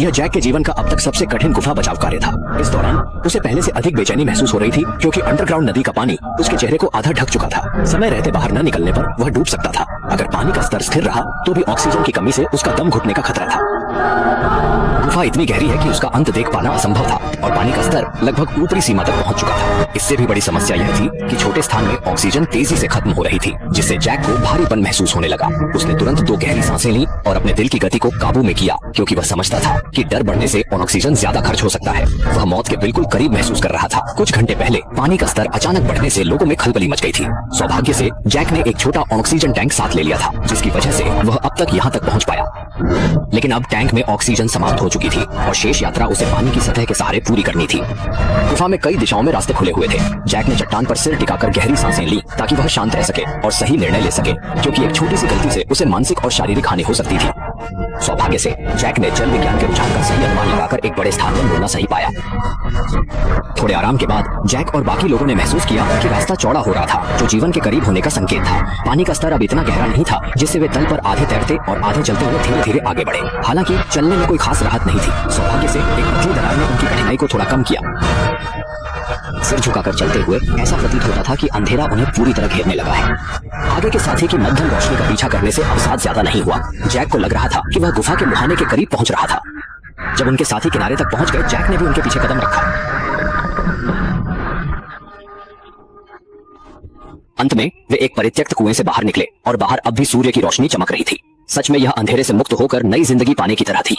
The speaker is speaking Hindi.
यह जैक के जीवन का अब तक सबसे कठिन गुफा बचाव कार्य था। इस दौरान उसे पहले से अधिक बेचैनी महसूस हो रही थी, क्योंकि अंडरग्राउंड नदी का पानी उसके चेहरे को आधा ढक चुका था। समय रहते बाहर न निकलने पर वह डूब सकता था। अगर पानी का स्तर स्थिर रहा तो भी ऑक्सीजन की कमी से उसका दम घुटने का खतरा था। गुफा इतनी गहरी है कि उसका अंत देख पाना असंभव था और पानी का स्तर लगभग ऊपरी सीमा तक पहुंच चुका था। इससे भी बड़ी समस्या यह थी कि छोटे स्थान में ऑक्सीजन तेजी से खत्म हो रही थी, जिससे जैक को भारीपन महसूस होने लगा। उसने तुरंत 2 गहरी सांसें ली और अपने दिल की गति को काबू में किया, क्योंकि वह समझता था कि डर बढ़ने से ऑक्सीजन ज्यादा खर्च हो सकता है। वह मौत के बिल्कुल करीब महसूस कर रहा था। कुछ घंटे पहले पानी का स्तर अचानक बढ़ने से लोगों में खलबली मच गई थी। सौभाग्य से जैक ने एक छोटा ऑक्सीजन टैंक साथ ले लिया था, जिसकी वजह से वह अब तक यहाँ तक पहुँच पाया। लेकिन अब टैंक में ऑक्सीजन समाप्त हो चुकी थी और शेष यात्रा उसे पानी की सतह के सहारे पूरी करनी थी। गुफा में कई दिशाओं में रास्ते खुले हुए थे। जैक ने चट्टान पर सिर टिकाकर गहरी सांसें ली ताकि वह शांत रह सके और सही निर्णय ले सके, क्योंकि एक छोटी सी गलती से उसे मानसिक और शारीरिक हानि हो सकती थी। सौभाग्य से जैक ने जल विज्ञान के रुझान का सही अनुमान लगाकर एक बड़े स्थान पर मुड़ना सही पाया। थोड़े आराम के बाद जैक और बाकी लोगों ने महसूस किया कि रास्ता चौड़ा हो रहा था, जो जीवन के करीब होने का संकेत था। पानी का स्तर अब इतना गहरा नहीं था जिससे वे तल पर आधे तैरते और आधे चलते हुए धीरे धीरे आगे बढ़े। हालांकि चलने में कोई खास राहत नहीं थी। सौभाग्य से एक पतली दरार ने उनकी कठिनाई को थोड़ा कम किया। सिर झुकाकर चलते हुए ऐसा प्रतीत होता था कि अंधेरा उन्हें पूरी तरह घेरने लगा है। आगे के साथी की मध्यम रोशनी का पीछा करने से अवसाद ज्यादा नहीं हुआ। जैक को लग रहा था कि वह गुफा के मुहाने के करीब पहुंच रहा था। जब उनके साथी किनारे तक पहुंच गए, जैक ने भी उनके पीछे कदम रखा। अंत में वे एक परित्यक्त कुएं से बाहर निकले और बाहर अब भी सूर्य की रोशनी चमक रही थी। सच में यह अंधेरे से मुक्त होकर नई जिंदगी पाने की तरह थी।